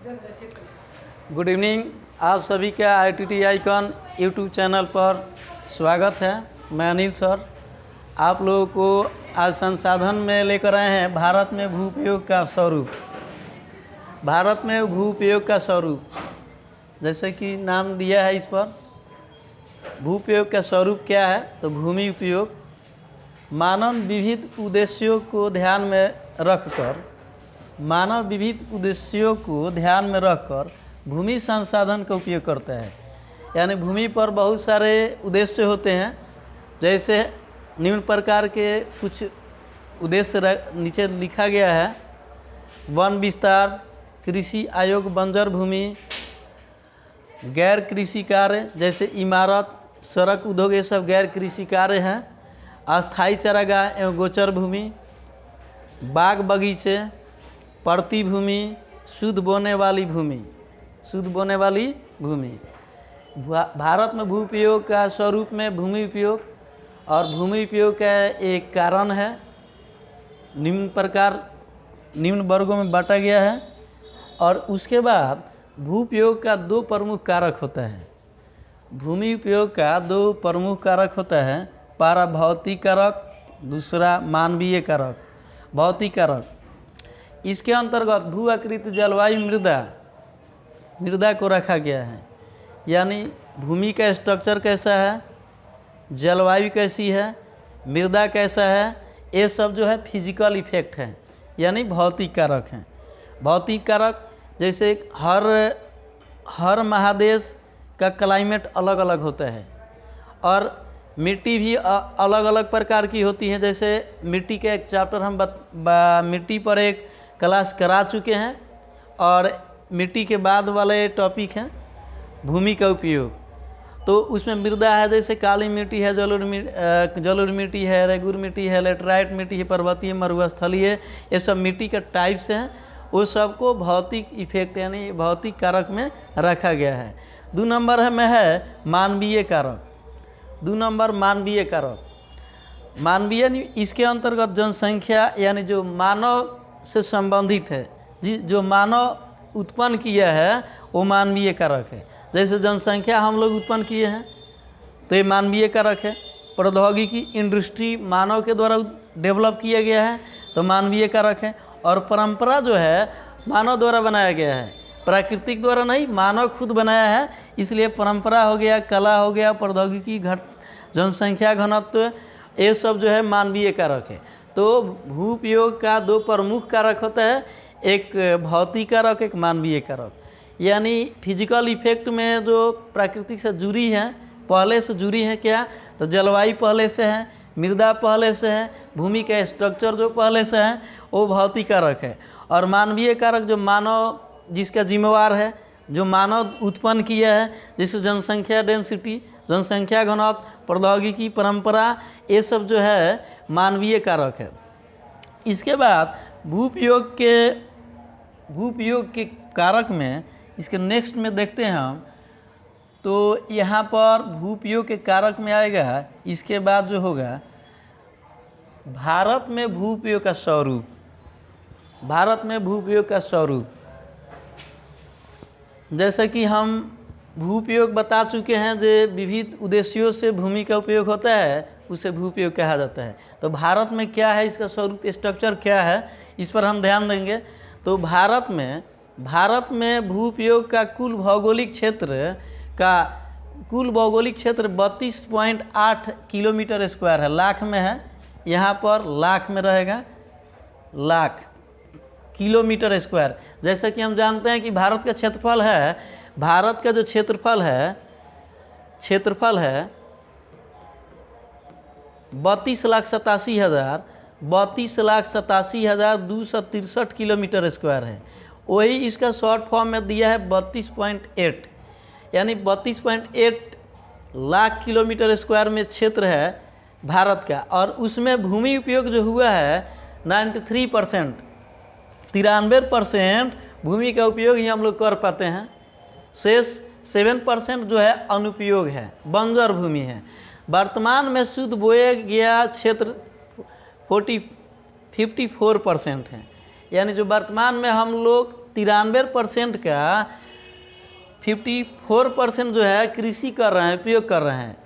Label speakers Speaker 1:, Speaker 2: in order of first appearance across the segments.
Speaker 1: Good evening. आप सभी का ITT आइकॉन यूट्यूब चैनल पर स्वागत है। मैं अनिल सर आप लोगों को आज संसाधन में लेकर आए हैं भारत में भू उपयोग का स्वरूप। भारत में भू उपयोग का स्वरूप जैसे कि नाम दिया है इस पर, भू उपयोग का स्वरूप क्या है तो भूमि उपयोग मानव विविध उद्देश्यों को ध्यान में रखकर भूमि संसाधन का उपयोग करता है। यानी भूमि पर बहुत सारे उद्देश्य होते हैं, जैसे निम्न प्रकार के कुछ उद्देश्य नीचे लिखा गया है। वन विस्तार, कृषि आयोग, बंजर भूमि, गैर कृषि कार्य जैसे इमारत, सड़क, उद्योग, ये सब गैर कृषि कार्य हैं। अस्थायी चारागाह एवं गोचर भूमि, बाग बगीचे, पड़ती भूमि, शुद्ध बोने वाली भूमि। भारत में भू उपयोग का स्वरूप में भूमि उपयोग और भूमि उपयोग का एक कारण है, निम्न वर्गों में बांटा गया है। और उसके बाद भू उपयोग का दो प्रमुख कारक होता है। भूमि उपयोग का दो प्रमुख कारक होता है, पहला भौतिक कारक, दूसरा मानवीय कारक। भौतिक कारक इसके अंतर्गत भू आकृति, जलवायु, मृदा को रखा गया है। यानी भूमि का स्ट्रक्चर कैसा है, जलवायु कैसी है, मृदा कैसा है, ये सब जो है फिजिकल इफेक्ट है, यानी भौतिक कारक हैं। भौतिक कारक जैसे हर महादेश का क्लाइमेट अलग अलग होता है और मिट्टी भी अलग अलग प्रकार की होती है। जैसे मिट्टी का एक चैप्टर हम मिट्टी पर एक क्लास करा चुके हैं और मिट्टी के बाद वाले टॉपिक हैं भूमि का उपयोग। तो उसमें मृदा है, जैसे काली मिट्टी है, जलोढ़ मिट्टी है, रेगुर मिट्टी है, लेटराइट मिट्टी है, पर्वतीय, मरुस्थलीय, ये सब मिट्टी का टाइप्स हैं। वो सबको भौतिक इफेक्ट यानी भौतिक कारक में रखा गया है। 2 नंबर में है मानवीय कारक। 2 नंबर मानवीय कारक। मानवीय इसके अंतर्गत जनसंख्या यानी जो मानव से संबंधित है, जो मानव उत्पन्न किया है वो मानवीय कारक है। जैसे जनसंख्या हम लोग उत्पन्न किए हैं तो ये मानवीय कारक है। प्रौद्योगिकी, इंडस्ट्री मानव के द्वारा डेवलप किया गया है तो मानवीय कारक है। और परंपरा जो है मानव द्वारा बनाया गया है, प्राकृतिक द्वारा नहीं, मानव खुद बनाया है, इसलिए परंपरा हो गया, कला हो गया, प्रौद्योगिकी, जनसंख्या घनत्व, ये सब जो है मानवीय कारक है। तो भू उपयोग का 2 प्रमुख कारक होता है, एक भौतिक कारक, एक मानवीय कारक। यानी फिजिकल इफेक्ट में जो प्राकृतिक से जुड़ी है, पहले से जुड़ी है क्या तो जलवायु पहले से है, मृदा पहले से है, भूमि का स्ट्रक्चर जो पहले से है वो भौतिक कारक है। और मानवीय कारक जो मानव जिसका जिम्मेवार है, जो मानव उत्पन्न किया है, जैसे जनसंख्या डेंसिटी, जनसंख्या घनत्व, प्रौद्योगिकी, परंपरा, ये सब जो है मानवीय कारक है। इसके बाद भू उपयोग के कारक में इसके नेक्स्ट में देखते हैं हम, तो यहाँ पर भू उपयोग के कारक में आएगा। इसके बाद जो होगा भारत में भू उपयोग का स्वरूप। भारत में भू उपयोग का स्वरूप जैसे कि हम भू उपयोग बता चुके हैं, जो विविध उद्देश्यों से भूमि का उपयोग होता है उसे भू उपयोग कहा जाता है। तो भारत में क्या है, इसका स्वरूप, स्ट्रक्चर क्या है, इस पर हम ध्यान देंगे। तो भारत में भू उपयोग का कुल भौगोलिक क्षेत्र 32.8 किलोमीटर स्क्वायर है। लाख में है, यहाँ पर लाख में रहेगा, लाख किलोमीटर स्क्वायर। जैसे कि हम जानते हैं कि भारत का क्षेत्रफल है, भारत का जो क्षेत्रफल है 32,87,263 किलोमीटर स्क्वायर है। वही इसका शॉर्ट फॉर्म में दिया है 32.8, यानी 32.8 लाख किलोमीटर स्क्वायर में क्षेत्र है भारत का। और उसमें भूमि उपयोग जो हुआ है 93%, 93% भूमि का उपयोग ही हम लोग कर पाते हैं। शेष 7% जो है अनुपयोग है, बंजर भूमि है। वर्तमान में शुद्ध बोया गया क्षेत्र 54% है, यानी जो वर्तमान में हम लोग 93% का 54% जो है कृषि कर रहे हैं, उपयोग कर रहे हैं।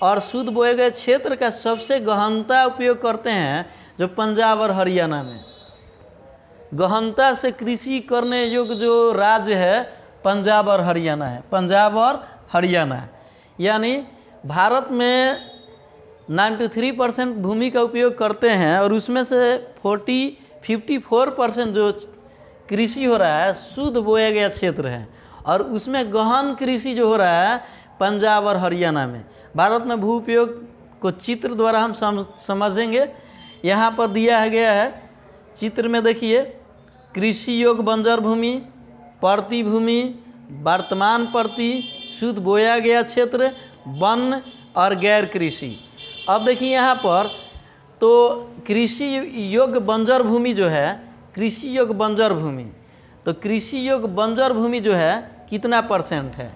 Speaker 1: और शुद्ध बोए गए क्षेत्र का सबसे गहनता उपयोग करते हैं जो पंजाब और हरियाणा में। गहनता से कृषि करने योग्य जो राज्य है पंजाब और हरियाणा है, पंजाब और हरियाणा। यानी भारत में 93% भूमि का उपयोग करते हैं और उसमें से 54% जो कृषि हो रहा है शुद्ध बोया गया क्षेत्र है, और उसमें गहन कृषि जो हो रहा है पंजाब और हरियाणा में। भारत में भू उपयोग को चित्र द्वारा हम समझेंगे। यहाँ पर दिया गया है चित्र में, देखिए कृषि योग्य बंजर भूमि, परती भूमि, वर्तमान परती, शुद्ध बोया गया क्षेत्र, वन और गैर कृषि। अब देखिए यहाँ पर तो कृषि योग्य बंजर भूमि जो है, कृषि योग्य बंजर भूमि, तो कृषि योग्य बंजर भूमि जो है कितना % है,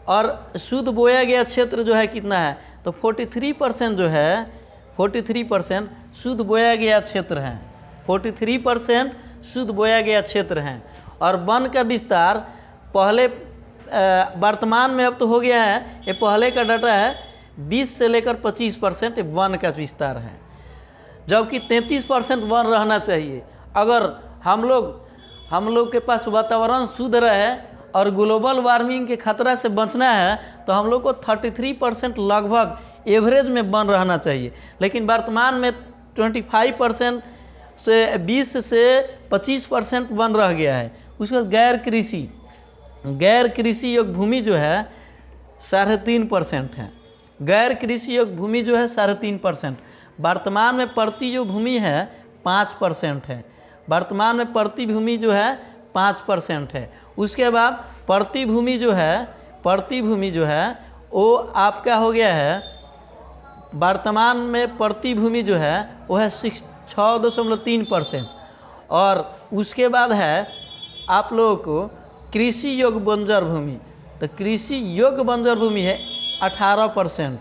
Speaker 1: और शुद्ध बोया गया क्षेत्र जो है कितना है, तो 43% जो है, 43% शुद्ध बोया गया क्षेत्र है, 43% शुद्ध बोया गया क्षेत्र है। और वन का विस्तार पहले वर्तमान में अब तो हो गया है, ये पहले का डाटा है 20 से लेकर 25% वन का विस्तार है, जबकि 33% वन रहना चाहिए। अगर हम लोग के पास वातावरण शुद्ध रहे और ग्लोबल वार्मिंग के खतरा से बचना है तो हम लोग को 33% लगभग एवरेज में वन रहना चाहिए। लेकिन वर्तमान में 25% से 20 से 25% वन रह गया है। उसके बाद गैर कृषि योग्य भूमि जो है 3.5% है। गैर कृषि योग्य भूमि जो है 3.5%। वर्तमान में परती जो भूमि है 5% है। वर्तमान में परती भूमि जो है 5% है। उसके बाद परती भूमि जो है वो आपका हो गया है, वर्तमान में परती भूमि जो है वो है 6.3%। और उसके बाद है आप लोगों को कृषि योग्य बंजर भूमि, तो कृषि योग्य बंजर भूमि है 18%।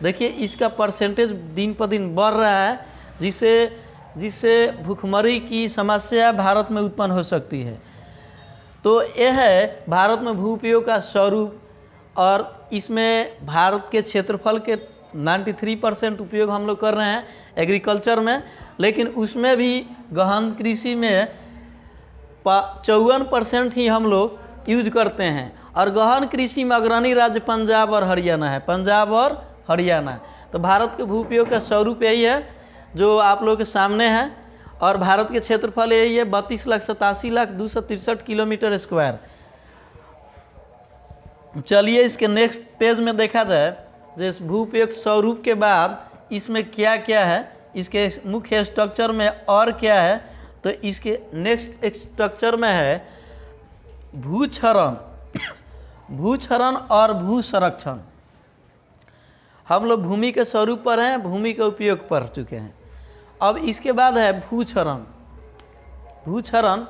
Speaker 1: देखिए इसका परसेंटेज दिन पर दिन बढ़ रहा है, जिससे भूखमरी की समस्या भारत में उत्पन्न हो सकती है। तो यह है भारत में भू उपयोग का स्वरूप, और इसमें भारत के क्षेत्रफल के 93% उपयोग हम लोग कर रहे हैं एग्रीकल्चर में, लेकिन उसमें भी गहन कृषि में 54% ही हम लोग यूज करते हैं। और गहन कृषि में अग्रणी राज्य पंजाब और हरियाणा है, पंजाब और हरियाणा। तो भारत के भू उपयोग का स्वरूप यही है जो आप लोग के सामने है, और भारत के क्षेत्रफल यही है 32,87,263 किलोमीटर स्क्वायर। चलिए इसके नेक्स्ट पेज में देखा जाए, जैसे भू उपयोग स्वरूप के बाद इसमें क्या क्या है, इसके मुख्य स्ट्रक्चर में और क्या है। तो इसके नेक्स्ट स्ट्रक्चर में है भूक्षरण, भूक्षरण और भू संरक्षण। हम लोग भूमि के स्वरूप पर हैं, भूमि का उपयोग पढ़ चुके हैं। अब इसके बाद है भूक्षरण। भूक्षरण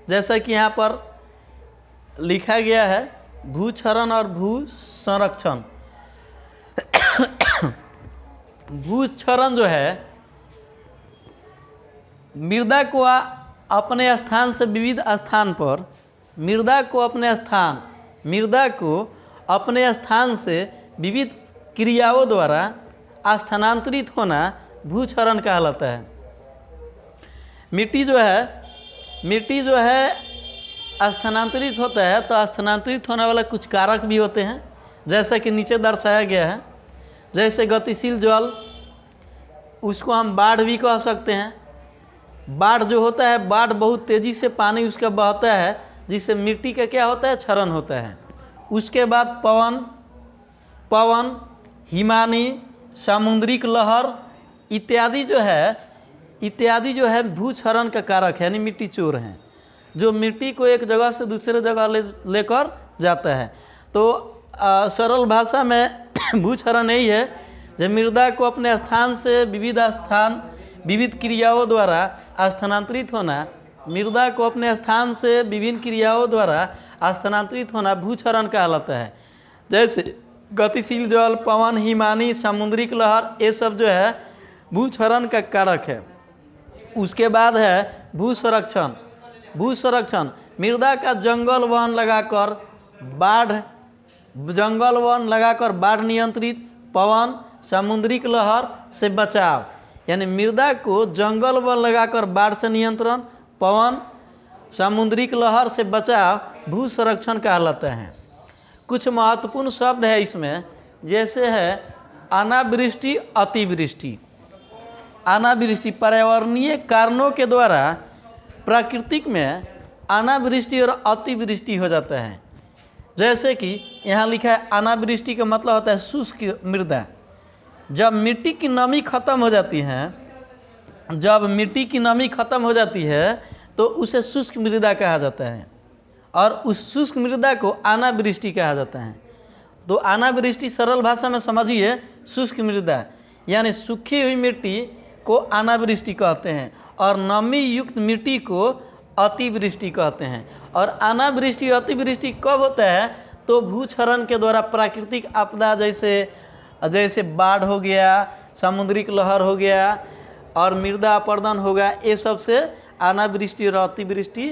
Speaker 1: जैसा कि यहाँ पर लिखा गया है, भूक्षरण और भू संरक्षण। भूक्षरण जो है मृदा को अपने स्थान से विविध स्थान पर, मृदा को अपने स्थान से विविध क्रियाओं द्वारा स्थानांतरित होना भूक्षरण कहलाता है। मिट्टी जो है स्थानांतरित होता है, तो स्थानांतरित होने वाला कुछ कारक भी होते हैं, जैसा कि नीचे दर्शाया गया है। जैसे गतिशील जल, उसको हम बाढ़ भी कह सकते हैं। बाढ़ जो होता है, बाढ़ बहुत तेज़ी से पानी उसका बहता है, जिससे मिट्टी का क्या होता है, क्षरण होता है। उसके बाद पवन, हिमानी, सामुद्रिक लहर इत्यादि जो है भूक्षरण का कारक है, यानी मिट्टी चोर हैं, जो मिट्टी को एक जगह से दूसरे जगह लेकर जाता है। तो सरल भाषा में भूक्षरण यही है जब मृदा को अपने स्थान से विविध क्रियाओं द्वारा स्थानांतरित होना, मृदा को अपने स्थान से विभिन्न क्रियाओं द्वारा स्थानांतरित होना भूक्षरण कहलाता है। जैसे गतिशील जल, पवन, हिमानी, सामुद्रिक लहर, ये सब जो है भूक्षरण का कारक है। उसके बाद है भू संरक्षण। भू संरक्षण, मृदा का जंगल वन लगाकर बाढ़ नियंत्रित, पवन समुद्री लहर से बचाव, यानी मृदा को जंगल वन लगाकर बाढ़ से नियंत्रण, पवन समुद्री लहर से बचाव भू संरक्षण कहलाता है। कुछ महत्वपूर्ण शब्द है इसमें, जैसे है अनावृष्टि, अतिवृष्टि। अनावृष्टि पर्यावरणीय कारणों के द्वारा प्राकृतिक में अनावृष्टि और अतिवृष्टि हो जाता है। जैसे कि यहाँ लिखा है अनावृष्टि का मतलब होता है शुष्क मृदा। जब मिट्टी की नमी खत्म हो जाती है तो उसे शुष्क मृदा कहा जाता है, और उस शुष्क मृदा को अनावृष्टि कहा जाता है। तो अनावृष्टि सरल भाषा में समझिए, शुष्क मृदा यानी सूखी हुई मिट्टी को अनावृष्टि कहते हैं, और नमी युक्त मिट्टी को अतिवृष्टि कहते हैं। और अनावृष्टि अतिवृष्टि कब होता है? तो भूक्षरण के द्वारा प्राकृतिक आपदा जैसे बाढ़ हो गया, समुद्री लहर हो गया और मृदा अपरदन हो गया, ये सब से अनावृष्टि और अतिवृष्टि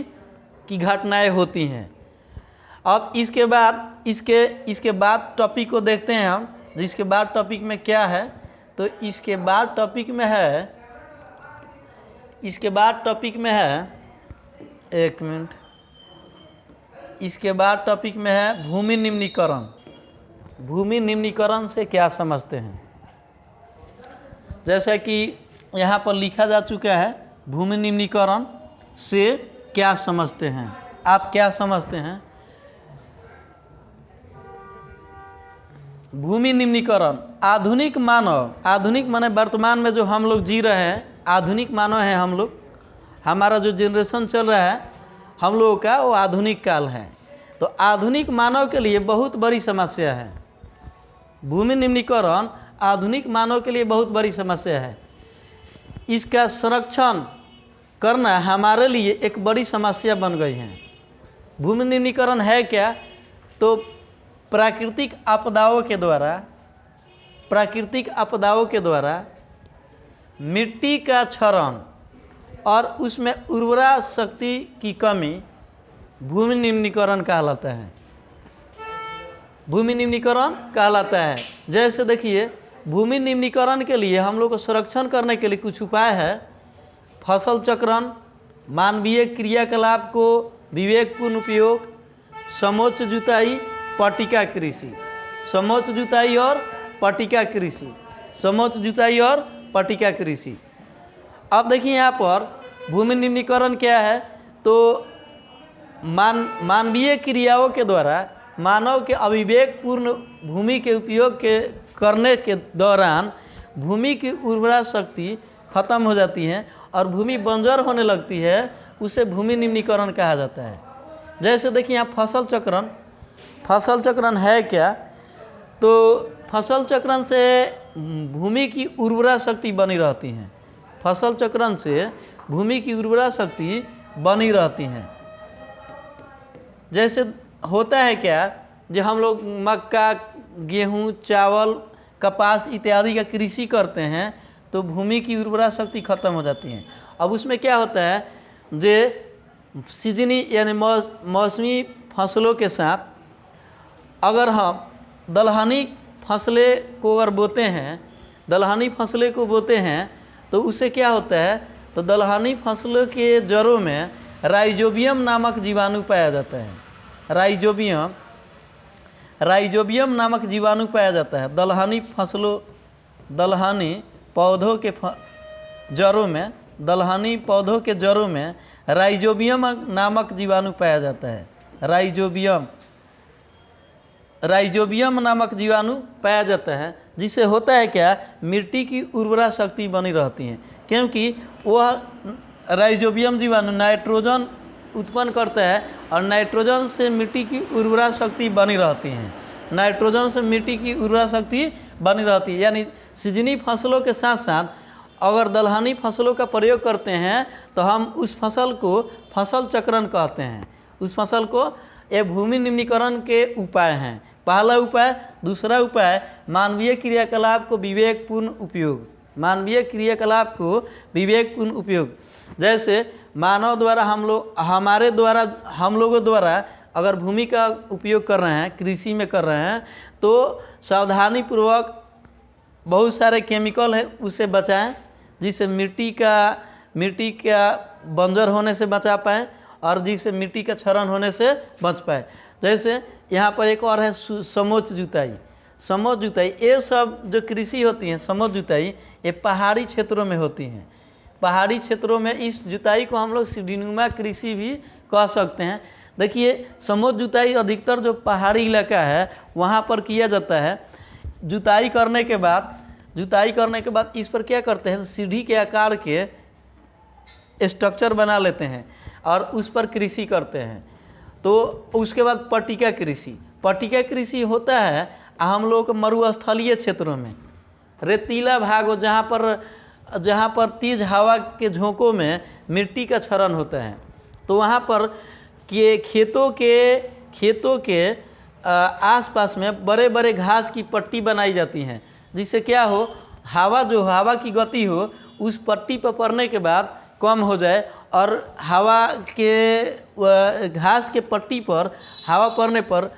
Speaker 1: की घटनाएं होती हैं। अब इसके बाद टॉपिक को देखते हैं हम। इसके बाद टॉपिक में क्या है? तो इसके बाद टॉपिक में है एक मिनट, इसके बाद टॉपिक में है भूमि निम्नीकरण। भूमि निम्नीकरण से क्या समझते हैं? जैसा कि यहाँ पर लिखा जा चुका है, भूमि निम्नीकरण से क्या समझते हैं? आप क्या समझते हैं? भूमि निम्नीकरण, आधुनिक माने वर्तमान में जो हम लोग जी रहे हैं, आधुनिक मानव हैं हम लोग। हमारा जो जनरेशन चल रहा है हम लोगों का, वो आधुनिक काल है। तो आधुनिक मानव के लिए बहुत बड़ी समस्या है। भूमि निम्नीकरण आधुनिक मानव के लिए बहुत बड़ी समस्या है। इसका संरक्षण करना हमारे लिए एक बड़ी समस्या बन गई है। भूमि निम्नीकरण है क्या? तो प्राकृतिक आपदाओं के द्वारा मिट्टी का क्षरण और उसमें उर्वरा शक्ति की कमी भूमि निम्नीकरण कहलाता है। जैसे देखिए, भूमि निम्नीकरण के लिए हम लोग को संरक्षण करने के लिए कुछ उपाय है। फसल चक्रण, मानवीय क्रियाकलाप को विवेकपूर्ण उपयोग, समोच्च जुताई, पट्टिका कृषि। समोच्च जुताई और पट्टिका कृषि। अब देखिए यहाँ पर भूमि निम्नीकरण क्या है? तो मानवीय क्रियाओं के द्वारा मानव के अविवेकपूर्ण भूमि के उपयोग करने के दौरान भूमि की उर्वरा शक्ति खत्म हो जाती है और भूमि बंजर होने लगती है। उसे भूमि निम्नीकरण कहा जाता है। जैसे देखिए यहाँ फसल चक्रण है क्या? तो फसल चक्रण से भूमि की उर्वरा शक्ति बनी रहती है। फसल चक्रण से भूमि की उर्वरा शक्ति बनी रहती है। जैसे होता है क्या, जो हम लोग मक्का, गेहूँ, चावल, कपास इत्यादि का कृषि करते हैं तो भूमि की उर्वरा शक्ति खत्म हो जाती है। अब उसमें क्या होता है, जो सीजनी यानी मौसमी फसलों के साथ अगर हम दलहनी फसलें को बोते हैं तो उससे क्या होता है? तो दलहनी फसलों के जड़ों में राइजोबियम नामक जीवाणु पाया जाता है। राइजोबियम नामक जीवाणु पाया जाता है दलहनी पौधों के जड़ों में राइजोबियम नामक जीवाणु पाया जाता है। राइजोबियम नामक जीवाणु पाया जाता है, जिससे होता है क्या, मिट्टी की उर्वरा शक्ति बनी रहती है। क्योंकि वह राइजोबियम जीवाणु नाइट्रोजन उत्पन्न करता है और नाइट्रोजन से मिट्टी की उर्वरा शक्ति बनी रहती है। यानी सीजनी फसलों के साथ साथ अगर दलहनी फसलों का प्रयोग करते हैं तो हम उस फसल को फसल चक्रण कहते हैं। उस फसल को ये भूमि निम्नीकरण के उपाय हैं। पहला उपाय। दूसरा उपाय मानवीय क्रियाकलाप को विवेकपूर्ण उपयोग। जैसे मानव द्वारा हम लोगों द्वारा अगर भूमि का उपयोग कर रहे हैं, कृषि में कर रहे हैं, तो सावधानी पूर्वक बहुत सारे केमिकल है उसे बचाएं, जिससे मिट्टी का बंजर होने से बचा पाएँ और जिससे मिट्टी का क्षरण होने से बच पाए। जैसे यहाँ पर एक और है समोच्च जुताई। ये सब जो कृषि होती है समोच्च जुताई, ये पहाड़ी क्षेत्रों में होती हैं। पहाड़ी क्षेत्रों में इस जुताई को हम लोग सीढ़ीनुमा कृषि भी कह सकते हैं। देखिए, समोच्च जुताई अधिकतर जो पहाड़ी इलाका है वहाँ पर किया जाता है। जुताई करने के बाद इस पर क्या करते हैं, सीढ़ी के आकार के स्ट्रक्चर बना लेते हैं और उस पर कृषि करते हैं। तो उसके बाद पट्टिका कृषि होता है हम लोग मरुस्थलीय क्षेत्रों में, रेतीला भाग हो जहाँ पर तेज हवा के झोंकों में मिट्टी का क्षरण होता है, तो वहाँ पर खेतों के आसपास में बड़े बड़े घास की पट्टी बनाई जाती हैं, जिससे क्या हो, हवा की गति हो उस पट्टी पर पड़ने के बाद कम हो जाए और हवा के घास के पट्टी पर हवा पड़ने पर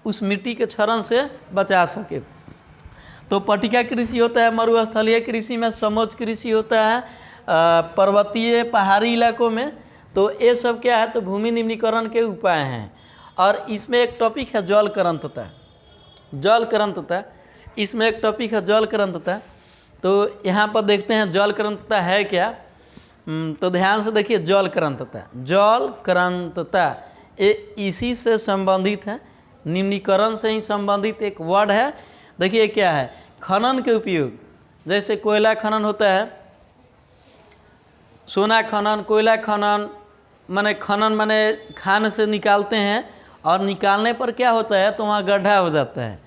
Speaker 1: उस मिट्टी के क्षरण से बचा सके। तो पट्टिका कृषि होता है मरुस्थलीय कृषि में, समोच्च कृषि होता है पर्वतीय पहाड़ी इलाकों में। तो ये सब क्या है, तो भूमि निम्नीकरण के उपाय हैं। और इसमें एक टॉपिक है जल करंतता। इसमें एक टॉपिक है जल करंतता। तो यहाँ पर देखते हैं जल करंतता है क्या। तो ध्यान से देखिए, जल करंतता ये इसी से संबंधित है, निम्नीकरण से ही संबंधित एक वर्ड है। देखिए क्या है, खनन के उपयोग, जैसे कोयला खनन होता है, सोना खनन, कोयला खनन, माने खान से निकालते हैं और निकालने पर क्या होता है, तो वहाँ गड्ढा हो जाता है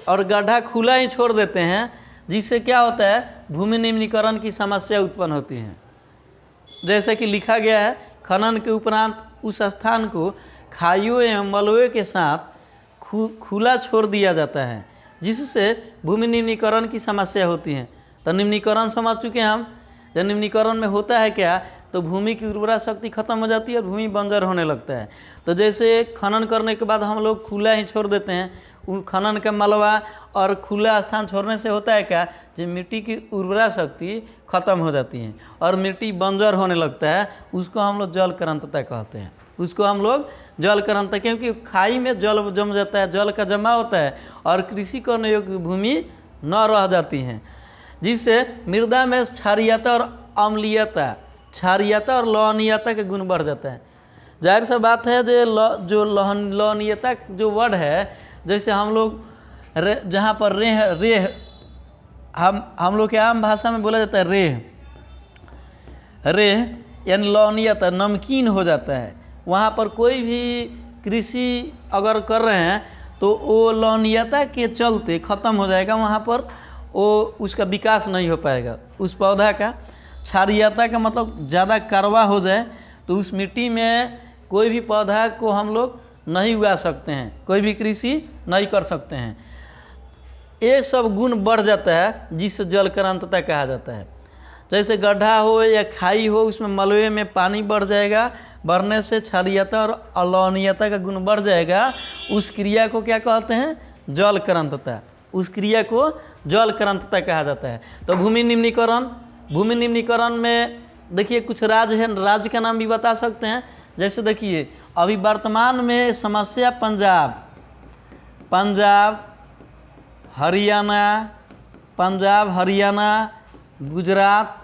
Speaker 1: और गड्ढा खुला ही छोड़ देते हैं, जिससे क्या होता है, भूमि निम्नीकरण की समस्या उत्पन्न होती है। जैसे कि लिखा गया है, खनन के उपरांत उस स्थान को खाइयों एवं मलबे के साथ खुला छोड़ दिया जाता है, जिससे भूमि निम्नीकरण की समस्या होती है। तो निम्नीकरण समझ चुके हैं हम। जब निम्नीकरण में होता है क्या, तो भूमि की उर्वरा शक्ति खत्म हो जाती है और भूमि बंजर होने लगता है। तो जैसे खनन करने के बाद हम लोग खुला ही छोड़ देते हैं, उन खनन का मलबा और खुला स्थान छोड़ने से होता है क्या, जो मिट्टी की उर्वरा शक्ति खत्म हो जाती है और मिट्टी बंजर होने लगता है। उसको हम लोग जल करंतता कहते हैं। क्योंकि खाई में जल जम जाता है, जल का जमा होता है और कृषि करने योग्य भूमि न रह जाती है, जिससे मृदा में क्षारीयता और अम्लीयता, और लवणीयता के गुण बढ़ जाता है। जाहिर सा बात है, जो लवणीयता जो वर्ड है, जैसे हम लोग जहाँ पर रेह हम लोग के आम भाषा में बोला जाता है रेह यानी लवणीयता, नमकीन हो जाता है। वहाँ पर कोई भी कृषि अगर कर रहे हैं तो वो लवणीयता के चलते ख़त्म हो जाएगा, वहाँ पर वो उसका विकास नहीं हो पाएगा। उस पौधा का क्षारीयता का मतलब ज़्यादा कड़वा हो जाए तो उस मिट्टी में कोई भी पौधा को हम लोग नहीं उगा सकते हैं, कोई भी कृषि नहीं कर सकते हैं। ये सब गुण बढ़ जाता है, जिससे जल करंतता कहा जाता है। जैसे गड्ढा हो या खाई हो, उसमें मलबे में पानी बढ़ जाएगा, बढ़ने से क्षारीयता और अलवणीयता का गुण बढ़ जाएगा। उस क्रिया को क्या कहते हैं, जल करंतता। उस क्रिया को जल करंतता कहा जाता है। तो भूमि निम्नीकरण में देखिए कुछ राज्य है, राज्य का नाम भी बता सकते हैं। जैसे देखिए अभी वर्तमान में समस्या पंजाब, हरियाणा, गुजरात,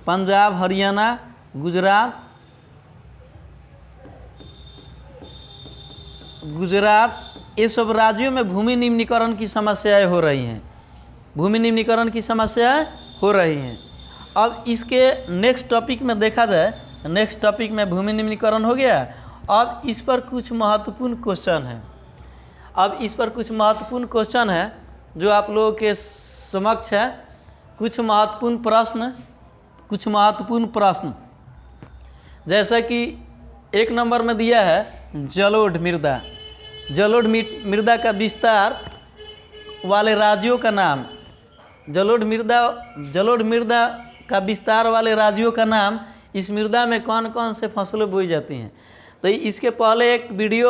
Speaker 1: पंजाब, हरियाणा, गुजरात, ये सब राज्यों में भूमि निम्नीकरण की समस्याएं हो रही हैं। अब इसके नेक्स्ट टॉपिक में देखा जाए, नेक्स्ट टॉपिक में भूमि निम्नीकरण हो गया। अब इस पर कुछ महत्वपूर्ण क्वेश्चन है जो आप लोगों के समक्ष है। कुछ महत्वपूर्ण प्रश्न जैसा कि एक नंबर में दिया है जलोढ़ मृदा का विस्तार वाले राज्यों का नाम। जलोढ़ मृदा का विस्तार वाले राज्यों का नाम, इस मृदा में कौन कौन से फसलें बोई जाती हैं। तो इसके पहले एक वीडियो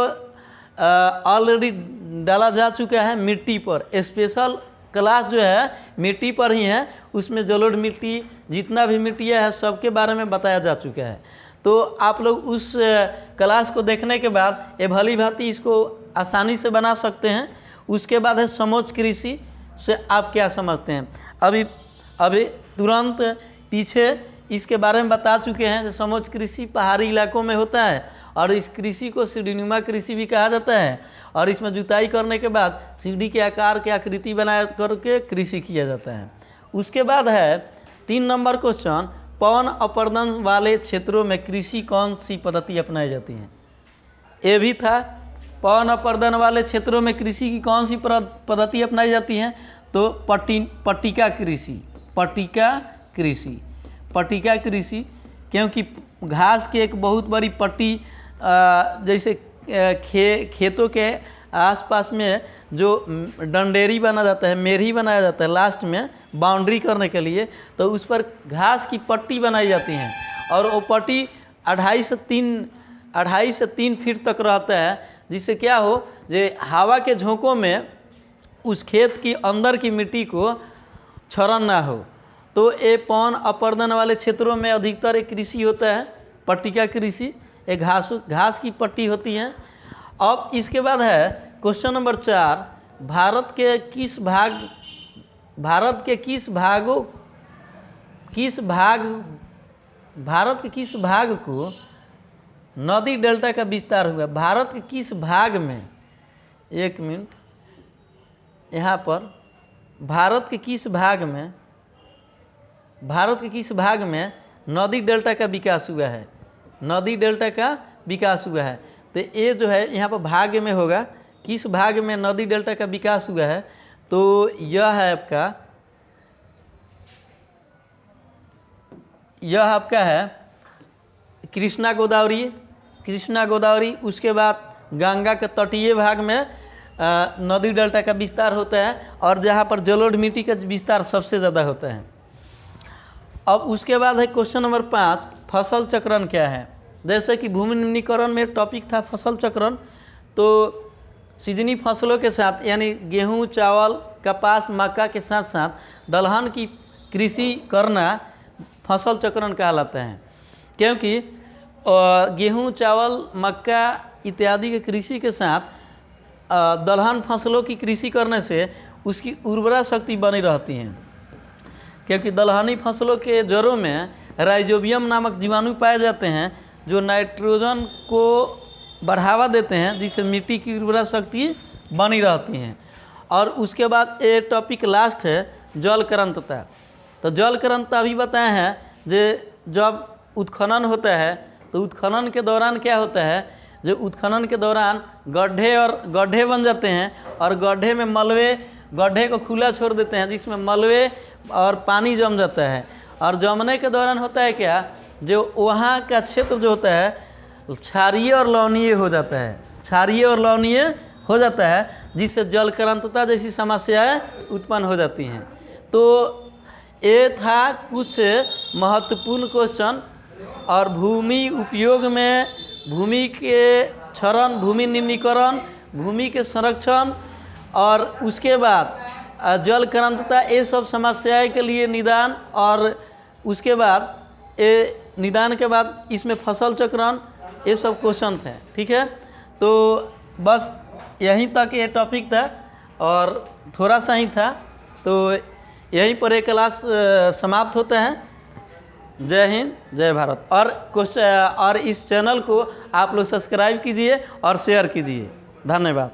Speaker 1: ऑलरेडी डाला जा चुका है मिट्टी पर, स्पेशल क्लास जो है मिट्टी पर ही है, उसमें जलोढ़ मिट्टी जितना भी मिट्टी है सबके बारे में बताया जा चुका है। तो आप लोग उस क्लास को देखने के बाद ये भली भांति इसको आसानी से बना सकते हैं। उसके बाद है समोच्च कृषि से आप क्या समझते हैं। अभी तुरंत पीछे इसके बारे में बता चुके हैं। समोच्च कृषि पहाड़ी इलाकों में होता है और इस कृषि को सीढ़ीनुमा कृषि भी कहा जाता है, और इसमें जुताई करने के बाद सीढ़ी के आकार की आकृति बना करके कृषि किया जाता है। उसके बाद है 3 नंबर क्वेश्चन, पवन अपर्दन वाले क्षेत्रों में कृषि कौन सी पद्धति अपनाई जाती है। ये भी था, पवन अपर्दन वाले क्षेत्रों में कृषि की कौन सी पद्धति अपनाई जाती है। तो पट्टिका कृषि, क्योंकि घास की एक बहुत बड़ी पट्टी जैसे खेतों के आसपास में जो डंडेरी बना जाता है, मेरी बनाया जाता है लास्ट में बाउंड्री करने के लिए, तो उस पर घास की पट्टी बनाई जाती है और वो पट्टी 2.5 से 3 फीट तक रहता है, जिससे क्या हो जो हवा के झोंकों में उस खेत की अंदर की मिट्टी को क्षरण ना हो। तो ये पवन अपर्दन वाले क्षेत्रों में अधिकतर एक कृषि होता है पट्टिका कृषि, एक घास की पट्टी होती है। अब इसके बाद है क्वेश्चन नंबर 4, भारत के किस भाग को नदी डेल्टा का विस्तार हुआ। भारत के किस भाग में, एक मिनट, यहाँ पर भारत के किस भाग में नदी डेल्टा का विकास हुआ है, नदी डेल्टा का विकास हुआ है। तो ये जो है यहाँ पर भाग में होगा, किस भाग में नदी डेल्टा का विकास हुआ है। तो यह आपका है कृष्णा गोदावरी। उसके बाद गंगा के तटीय भाग में नदी डेल्टा का विस्तार होता है, और जहाँ पर जलोढ़ मिट्टी का विस्तार सबसे ज़्यादा होता है। अब उसके बाद है क्वेश्चन नंबर 5, फसल चक्रण क्या है। जैसे कि भूमि निम्नीकरण में टॉपिक था फसल चक्रण, तो सीजनी फसलों के साथ यानी गेहूं, चावल, कपास, मक्का के साथ साथ दलहन की कृषि करना फसल चक्रण कहलाता है। क्योंकि गेहूं, चावल, मक्का इत्यादि के कृषि के साथ दलहन फसलों की कृषि करने से उसकी उर्वरा शक्ति बनी रहती है। क्योंकि दलहनी फसलों के जड़ों में राइजोबियम नामक जीवाणु पाए जाते हैं जो नाइट्रोजन को बढ़ावा देते हैं, जिससे मिट्टी की उर्वरा शक्ति बनी रहती है। और उसके बाद ये टॉपिक लास्ट है जलकरंतता। तो जलकरंतता भी बताए हैं जब उत्खनन होता है तो उत्खनन के दौरान क्या होता है, जो उत्खनन के दौरान गड्ढे बन जाते हैं और गड्ढे में गड्ढे को खुला छोड़ देते हैं, जिसमें मलबे और पानी जम जाता है। और जमने के दौरान होता है क्या, जो वहाँ का क्षेत्र जो होता है क्षारीय और लवणीय हो जाता है, जिससे जलकरंतता जैसी समस्याएं उत्पन्न हो जाती हैं। तो ये था कुछ महत्वपूर्ण क्वेश्चन। और भूमि उपयोग में भूमि के क्षरण, भूमि निम्नीकरण, भूमि के संरक्षण और उसके बाद जलकरंतता, ये सब समस्याएं के लिए निदान, और उसके बाद निदान के बाद इसमें फसल चक्रण, ये सब क्वेश्चन थे। ठीक है, तो बस यहीं तक ये टॉपिक था और थोड़ा सा ही था, तो यहीं पर एक क्लास समाप्त होता है। जय हिंद, जय भारत। और इस चैनल को आप लोग सब्सक्राइब कीजिए और शेयर कीजिए। धन्यवाद।